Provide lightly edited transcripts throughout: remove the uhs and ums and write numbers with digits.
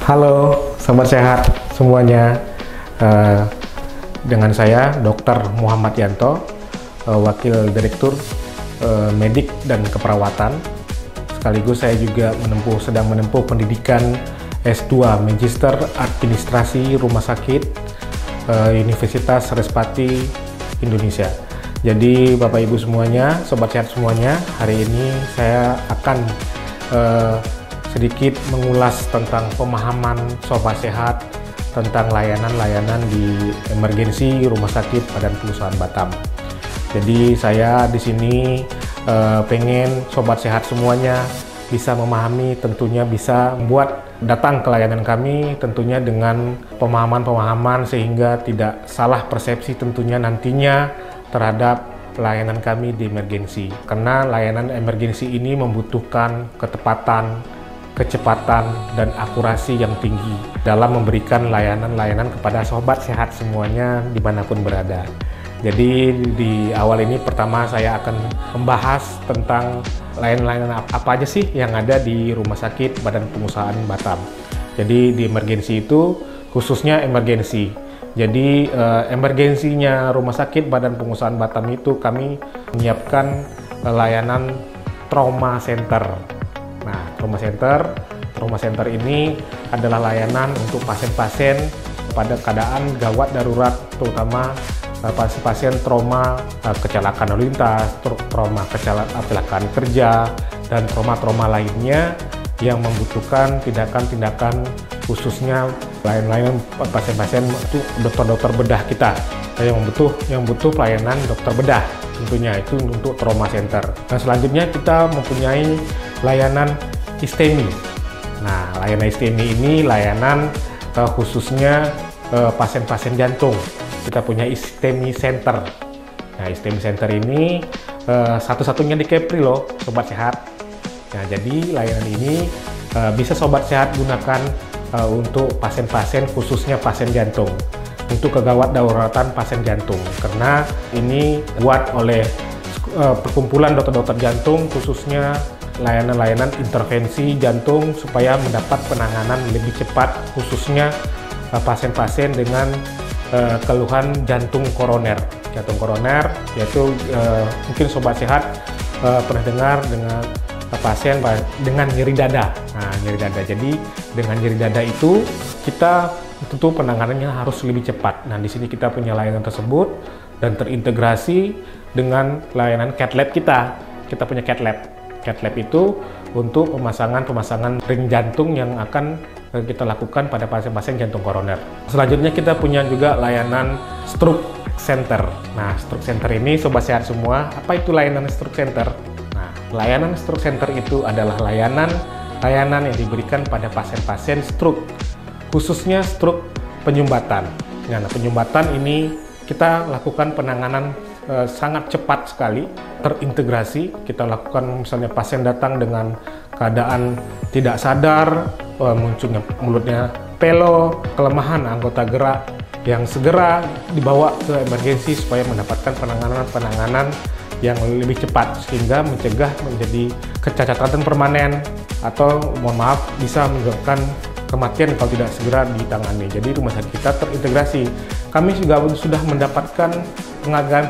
Halo, sobat sehat semuanya. Dengan saya Dr. Muhammad Yanto, Wakil Direktur Medik dan Keperawatan. Sekaligus saya juga sedang menempuh pendidikan S2 Magister Administrasi Rumah Sakit Universitas Respati Indonesia. Jadi Bapak Ibu semuanya, sobat sehat semuanya, hari ini saya akan sedikit mengulas tentang pemahaman sobat sehat tentang layanan-layanan di emergensi Rumah Sakit Badan Pengusahaan Batam. Jadi saya di sini pengen sobat sehat semuanya bisa memahami, tentunya bisa membuat datang ke layanan kami tentunya dengan pemahaman-pemahaman sehingga tidak salah persepsi tentunya nantinya terhadap layanan kami di emergensi. Karena layanan emergensi ini membutuhkan ketepatan, kecepatan, dan akurasi yang tinggi dalam memberikan layanan-layanan kepada sobat sehat semuanya dimanapun berada. Jadi di awal ini pertama saya akan membahas tentang layanan-layanan apa aja sih yang ada di Rumah Sakit Badan Pengusahaan Batam. Jadi di emergensi itu khususnya emergensi. Jadi emergensinya Rumah Sakit Badan Pengusahaan Batam itu kami menyiapkan layanan trauma center. Nah, trauma center ini adalah layanan untuk pasien-pasien pada keadaan gawat darurat, terutama pasien-pasien trauma kecelakaan lalu lintas, trauma kecelakaan kerja, dan trauma-trauma lainnya yang membutuhkan tindakan-tindakan khususnya lain-lain pasien-pasien itu dokter-dokter bedah kita yang butuh pelayanan dokter bedah, tentunya itu untuk trauma center. Nah, selanjutnya kita mempunyai layanan ISTEMI. Nah, layanan ISTEMI ini layanan khususnya pasien-pasien jantung. Kita punya ISTEMI Center. Nah, ISTEMI Center ini satu-satunya di Kepri loh, sobat sehat. Nah, jadi layanan ini bisa sobat sehat gunakan untuk pasien-pasien khususnya pasien jantung. Untuk kegawat daruratan pasien jantung. Karena ini buat oleh perkumpulan dokter-dokter jantung khususnya layanan-layanan intervensi jantung supaya mendapat penanganan lebih cepat khususnya pasien-pasien dengan keluhan jantung koroner. Jantung koroner yaitu mungkin sobat sehat pernah dengar dengan pasien dengan nyeri dada. Nah, nyeri dada. Jadi dengan nyeri dada itu kita tentu penanganannya harus lebih cepat. Nah, di sini kita punya layanan tersebut dan terintegrasi dengan layanan cath lab kita. Kita punya cath lab. Cath lab itu untuk pemasangan ring jantung yang akan kita lakukan pada pasien-pasien jantung koroner. Selanjutnya kita punya juga layanan stroke center. Nah, stroke center ini sobat sehat semua, apa itu layanan stroke center? Nah, layanan stroke center itu adalah layanan yang diberikan pada pasien-pasien stroke, khususnya stroke penyumbatan. Nah, penyumbatan ini kita lakukan penanganan sangat cepat sekali, terintegrasi. Kita lakukan misalnya pasien datang dengan keadaan tidak sadar, munculnya mulutnya pelo, kelemahan anggota gerak, yang segera dibawa ke emergensi supaya mendapatkan penanganan yang lebih cepat sehingga mencegah menjadi kecacatan permanen atau mohon maaf bisa menyebabkan kematian kalau tidak segera ditangani. Jadi rumah sakit kita terintegrasi. Kami juga sudah mendapatkan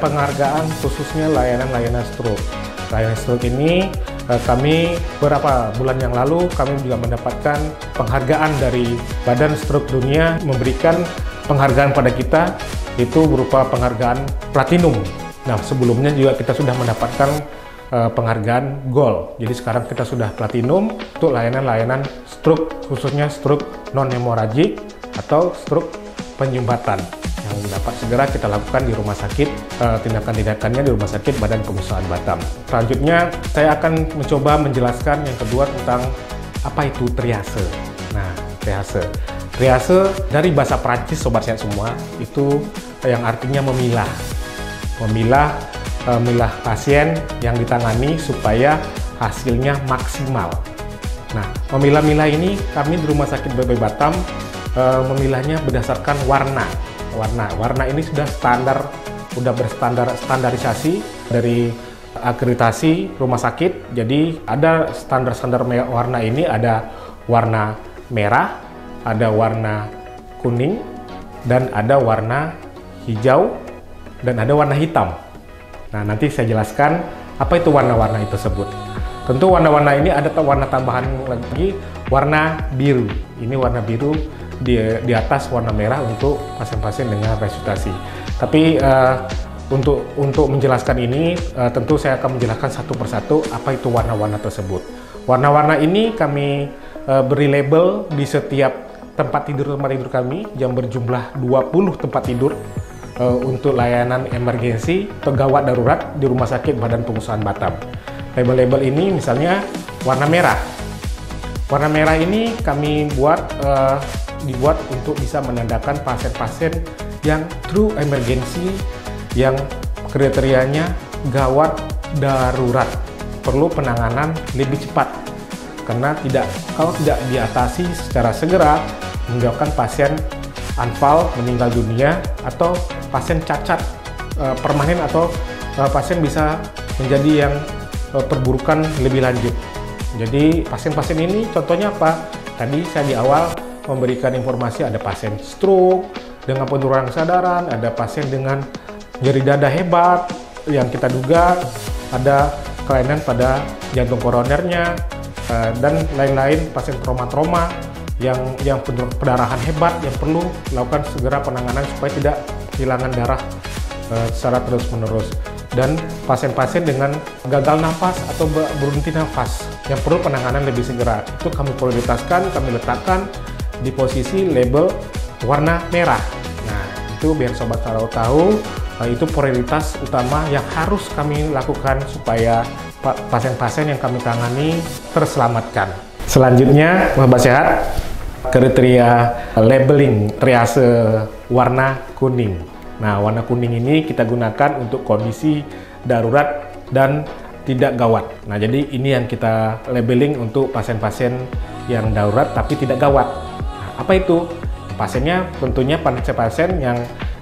penghargaan khususnya layanan stroke. Layanan stroke ini kami beberapa bulan yang lalu kami juga mendapatkan penghargaan dari Badan Stroke Dunia memberikan penghargaan pada kita itu berupa penghargaan platinum. Nah, sebelumnya juga kita sudah mendapatkan penghargaan gold. Jadi sekarang kita sudah platinum untuk layanan-layanan stroke khususnya stroke non hemoragik atau stroke penyumbatan yang dapat segera kita lakukan di rumah sakit, tindakan-tindakannya di Rumah Sakit Badan Pengusahaan Batam. Selanjutnya saya akan mencoba menjelaskan yang kedua tentang apa itu triase. Nah, triase dari bahasa Prancis sobat sehat semua itu yang artinya memilah pasien yang ditangani supaya hasilnya maksimal. Nah, memilah-milah ini kami di Rumah Sakit BB Batam memilahnya berdasarkan warna. Warna ini sudah standarisasi dari akreditasi rumah sakit. Jadi ada standar-standar warna ini, ada warna merah, ada warna kuning, dan ada warna hijau, dan ada warna hitam. Nah, nanti saya jelaskan apa itu warna-warna itu tersebut. Tentu warna-warna ini ada warna tambahan lagi, warna biru. Ini warna biru di atas warna merah untuk pasien-pasien dengan resusitasi. Tapi untuk menjelaskan ini, tentu saya akan menjelaskan satu persatu apa itu warna-warna tersebut. Warna-warna ini kami beri label di setiap tempat tidur kami yang berjumlah 20 tempat tidur untuk layanan emergensi atau gawat darurat di Rumah Sakit Badan Pengusahaan Batam. Label-label ini misalnya warna merah. Warna merah ini kami dibuat untuk bisa menandakan pasien-pasien yang true emergency, yang kriterianya gawat darurat, perlu penanganan lebih cepat. Karena kalau tidak diatasi secara segera, menyebabkan pasien anfal, meninggal dunia, atau pasien cacat permanen, atau pasien bisa menjadi yang perburukan lebih lanjut. Jadi pasien-pasien ini contohnya apa? Tadi saya di awal memberikan informasi ada pasien stroke dengan penurunan kesadaran, ada pasien dengan nyeri dada hebat yang kita duga ada kelainan pada jantung koronernya, dan lain-lain, pasien trauma-trauma yang pendarahan hebat yang perlu lakukan segera penanganan supaya tidak kehilangan darah secara terus-menerus, dan pasien-pasien dengan gagal nafas atau berhenti nafas yang perlu penanganan lebih segera. Itu kami prioritaskan, kami letakkan di posisi label warna merah. Nah, itu biar sobat tahu itu prioritas utama yang harus kami lakukan supaya pasien-pasien yang kami tangani terselamatkan. Selanjutnya, Sobat Sehat, kriteria labeling triase warna kuning. Nah, warna kuning ini kita gunakan untuk kondisi darurat dan tidak gawat. Nah, jadi ini yang kita labeling untuk pasien-pasien yang darurat tapi tidak gawat. Nah, apa itu? Pasiennya tentunya pasien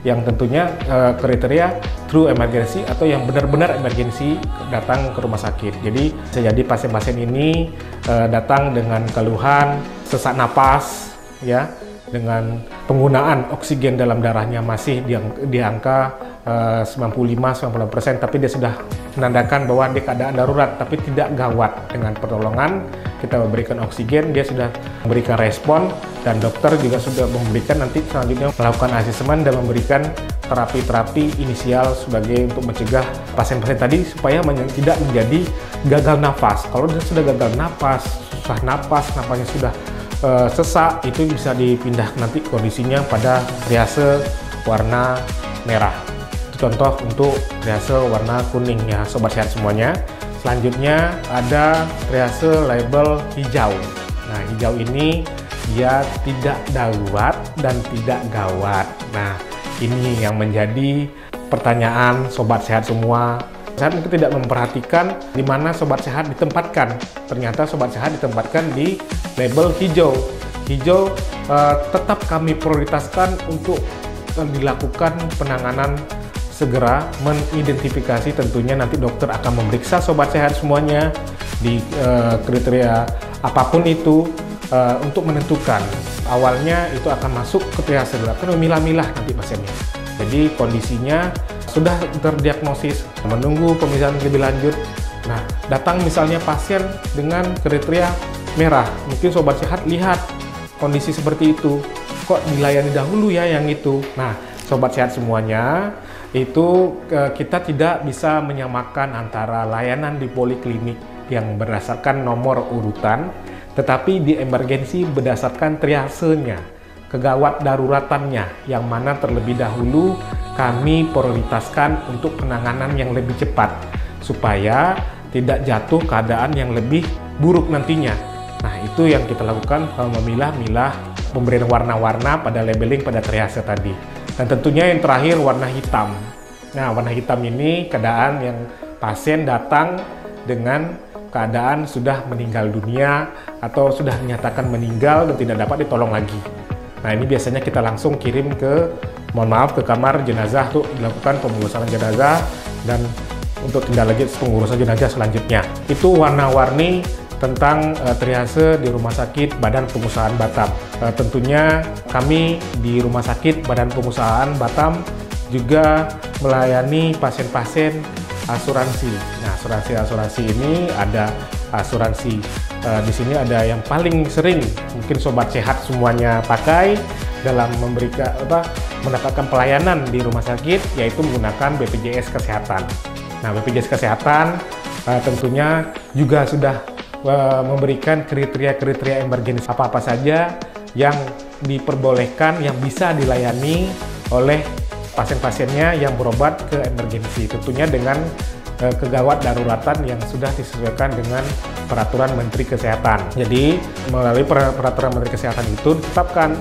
yang tentunya kriteria true emergency atau yang benar-benar emergency datang ke rumah sakit. Jadi bisa jadi pasien-pasien ini datang dengan keluhan sesak napas, ya, dengan penggunaan oksigen dalam darahnya masih di angka 95-90%, tapi dia sudah menandakan bahwa dia keadaan darurat tapi tidak gawat. Dengan pertolongan kita memberikan oksigen, dia sudah memberikan respon, dan dokter juga sudah memberikan nanti selanjutnya melakukan asesmen dan memberikan terapi-terapi inisial sebagai untuk mencegah pasien-pasien tadi supaya tidak menjadi gagal nafas. Kalau dia sudah gagal nafas, susah nafas, nafasnya sudah sesak, itu bisa dipindah nanti kondisinya pada triase warna merah. Itu contoh untuk triase warna kuning ya, Sobat Sehat semuanya. Selanjutnya ada triase label hijau. Nah, hijau ini dia tidak darurat dan tidak gawat. Nah, ini yang menjadi pertanyaan Sobat Sehat semua. Saya mungkin tidak memperhatikan di mana Sobat Sehat ditempatkan. Ternyata Sobat Sehat ditempatkan di label hijau. Hijau tetap kami prioritaskan untuk dilakukan penanganan segera, mengidentifikasi. Tentunya nanti dokter akan memeriksa Sobat Sehat semuanya di kriteria apapun itu untuk menentukan. Awalnya itu akan masuk ke triase, akan memilah-milah nanti pasiennya. Jadi kondisinya sudah terdiagnosis, menunggu pemeriksaan lebih lanjut. Nah, datang misalnya pasien dengan kriteria merah, mungkin Sobat Sehat lihat kondisi seperti itu, kok dilayani dahulu ya yang itu. Nah, Sobat Sehat semuanya, itu kita tidak bisa menyamakan antara layanan di poliklinik yang berdasarkan nomor urutan, tetapi di emergensi berdasarkan triasenya, kegawat daruratannya, yang mana terlebih dahulu kami prioritaskan untuk penanganan yang lebih cepat supaya tidak jatuh keadaan yang lebih buruk nantinya. Nah, itu yang kita lakukan kalau memilah-milah pemberian warna-warna pada labeling pada triase tadi. Dan tentunya yang terakhir warna hitam. Nah, warna hitam ini keadaan yang pasien datang dengan keadaan sudah meninggal dunia atau sudah dinyatakan meninggal dan tidak dapat ditolong lagi. Nah, ini biasanya kita langsung kirim ke kamar jenazah untuk dilakukan pemulasaran jenazah dan untuk tindak lanjut pengurusan jenazah selanjutnya. Itu warna-warni tentang triase di Rumah Sakit Badan Pengusahaan Batam. Tentunya kami di Rumah Sakit Badan Pengusahaan Batam juga melayani pasien-pasien asuransi. Nah, asuransi ini ada asuransi di sini ada yang paling sering mungkin sobat sehat semuanya pakai dalam mendapatkan pelayanan di rumah sakit, yaitu menggunakan BPJS Kesehatan. Nah, BPJS Kesehatan tentunya juga sudah memberikan kriteria-kriteria emergensi apa-apa saja yang diperbolehkan, yang bisa dilayani oleh pasien-pasiennya yang berobat ke emergensi, tentunya dengan kegawat daruratan yang sudah disesuaikan dengan peraturan Menteri Kesehatan. Jadi melalui peraturan Menteri Kesehatan itu ditetapkan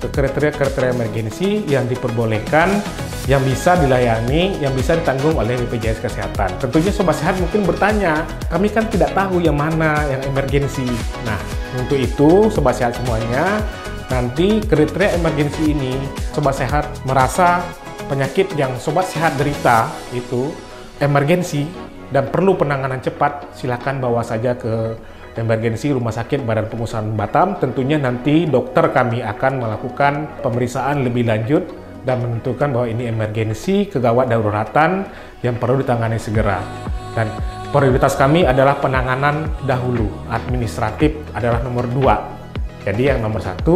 kriteria-kriteria emergensi yang diperbolehkan, yang bisa dilayani, yang bisa ditanggung oleh BPJS Kesehatan. Tentunya sobat sehat mungkin bertanya, kami kan tidak tahu yang mana yang emergensi. Nah, untuk itu sobat sehat semuanya, nanti kriteria emergensi ini sobat sehat merasa penyakit yang sobat sehat derita itu emergensi dan perlu penanganan cepat, silakan bawa saja ke emergensi Rumah Sakit Badan Pengusahaan Batam. Tentunya nanti dokter kami akan melakukan pemeriksaan lebih lanjut dan menentukan bahwa ini emergensi, kegawat daruratan yang perlu ditangani segera. Dan prioritas kami adalah penanganan dahulu, administratif adalah nomor 2. Jadi yang nomor 1,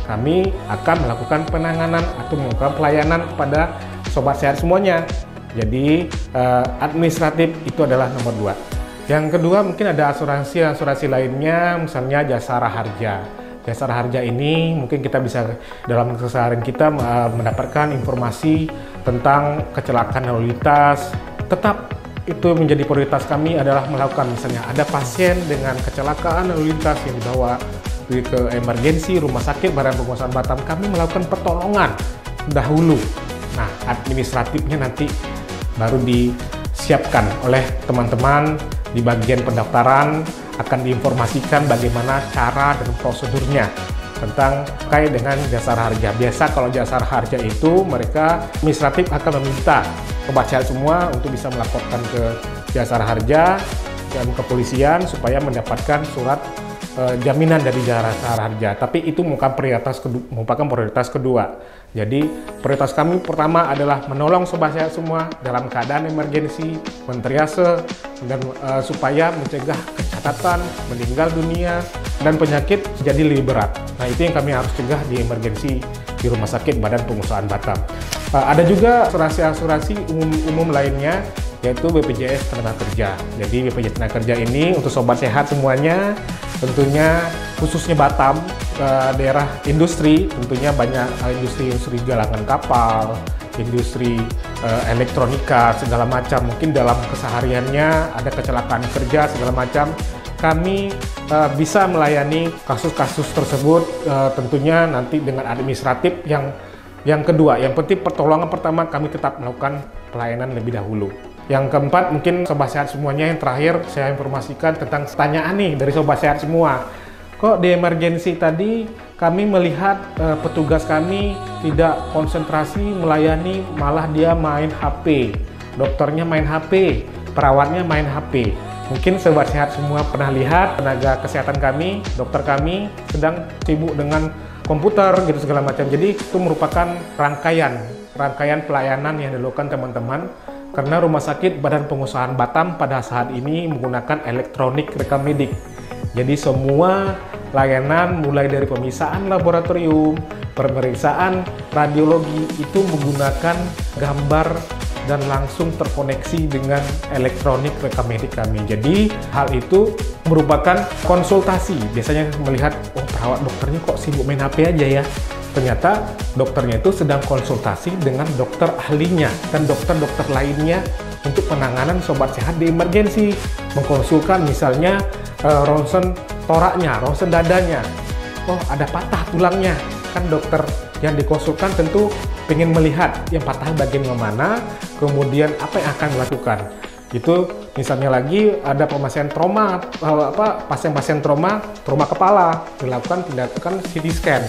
kami akan melakukan penanganan atau melakukan pelayanan kepada sobat sehat semuanya. Jadi administratif itu adalah nomor 2. Yang kedua mungkin ada asuransi lainnya, misalnya Jasara Harja. Jasara Harja ini mungkin kita bisa dalam keseharian kita mendapatkan informasi tentang kecelakaan lalu lintas. Tetap itu menjadi prioritas kami adalah melakukan, misalnya ada pasien dengan kecelakaan lalu lintas yang dibawa ke emergensi Rumah Sakit Badan Pengusahaan Batam, kami melakukan pertolongan dahulu. Nah, administratifnya nanti baru disiapkan oleh teman-teman di bagian pendaftaran, akan diinformasikan bagaimana cara dan prosedurnya tentang terkait dengan Jasara Harja. Biasa kalau Jasara Harja itu mereka administratif akan meminta sobat sehat semua untuk bisa melaporkan ke Jasara Harja dan kepolisian supaya mendapatkan surat jaminan dari Jasara Harja. Tapi itu merupakan prioritas kedua. Jadi prioritas kami pertama adalah menolong sobat sehat semua dalam keadaan emergensi, mentriase, dan supaya mencegah kecacatan, meninggal dunia, dan penyakit jadi lebih berat. Nah, itu yang kami harus cegah di emergensi di Rumah Sakit Badan Pengusahaan Batam. Ada juga asuransi umum lainnya, yaitu BPJS Tenaga Kerja. Jadi BPJS Tenaga Kerja ini untuk sobat sehat semuanya, tentunya khususnya Batam, daerah industri, tentunya banyak industri galangan kapal, industri elektronika, segala macam. Mungkin dalam kesehariannya ada kecelakaan kerja, segala macam. Kami bisa melayani kasus-kasus tersebut, tentunya nanti dengan administratif yang kedua. Yang penting pertolongan pertama kami tetap melakukan pelayanan lebih dahulu. Yang keempat, mungkin sobat sehat semuanya, yang terakhir saya informasikan tentang pertanyaan nih dari sobat sehat semua. Kok di emergensi tadi kami melihat petugas kami tidak konsentrasi melayani, malah dia main HP. Dokternya main HP, perawatnya main HP. Mungkin sobat sehat semua pernah lihat tenaga kesehatan kami, dokter kami sedang sibuk dengan komputer gitu segala macam. Jadi itu merupakan rangkaian pelayanan yang dilakukan teman-teman. Karena Rumah Sakit Badan Pengusahaan Batam pada saat ini menggunakan elektronik rekam medik. Jadi semua layanan mulai dari pemeriksaan laboratorium, pemeriksaan radiologi itu menggunakan gambar dan langsung terkoneksi dengan elektronik rekam medik kami. Jadi hal itu merupakan konsultasi. Biasanya melihat, oh perawat dokternya kok sibuk main HP aja ya. Ternyata dokternya itu sedang konsultasi dengan dokter ahlinya dan dokter-dokter lainnya untuk penanganan sobat sehat di emergensi. Mengkonsulkan misalnya ronsen toraknya, ronsen dadanya. Oh ada patah tulangnya. Kan dokter yang dikonsulkan tentu ingin melihat yang patah bagian mana, kemudian apa yang akan dilakukan. Itu misalnya lagi ada pasien trauma, pasien-pasien trauma kepala, dilakukan tindakan CT scan.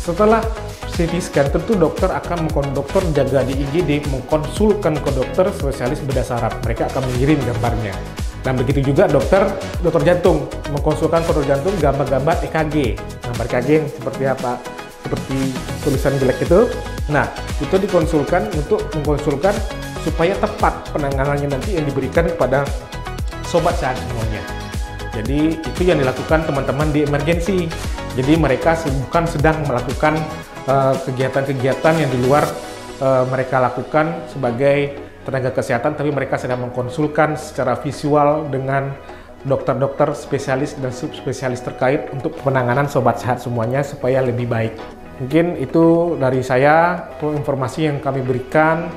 Setelah CT scan, tentu dokter jaga di IGD mengkonsulkan ke dokter spesialis bedah saraf. Mereka akan mengirim gambarnya. Dan begitu juga dokter jantung, mengkonsulkan dokter jantung gambar-gambar EKG. Gambar EKG yang seperti apa? Seperti tulisan jelek itu. Nah, itu untuk mengkonsulkan supaya tepat penanganannya nanti yang diberikan kepada sobat sehat semuanya. Jadi itu yang dilakukan teman-teman di emergensi. Jadi mereka bukan sedang melakukan kegiatan-kegiatan yang di luar mereka lakukan sebagai tenaga kesehatan, tapi mereka sedang mengkonsulkan secara visual dengan dokter-dokter spesialis dan subspesialis terkait untuk penanganan sobat sehat semuanya supaya lebih baik. Mungkin itu dari saya, informasi yang kami berikan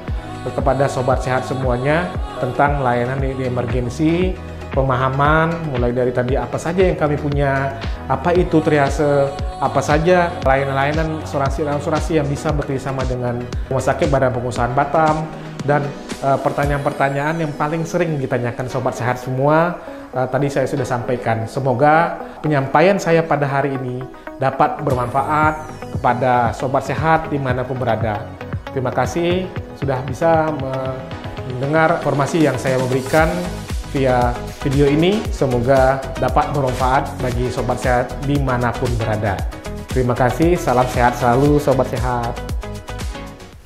kepada sobat sehat semuanya tentang layanan di emergensi, pemahaman mulai dari tadi apa saja yang kami punya, apa itu triase, apa saja layanan asuransi yang bisa bekerjasama dengan Rumah Sakit Badan Pengusahaan Batam, dan pertanyaan-pertanyaan yang paling sering ditanyakan sobat sehat semua tadi saya sudah sampaikan. Semoga penyampaian saya pada hari ini dapat bermanfaat kepada sobat sehat dimanapun berada. Terima kasih sudah bisa mendengar informasi yang saya memberikan via video ini. Semoga dapat bermanfaat bagi sobat sehat dimanapun berada. Terima kasih, salam sehat selalu sobat sehat.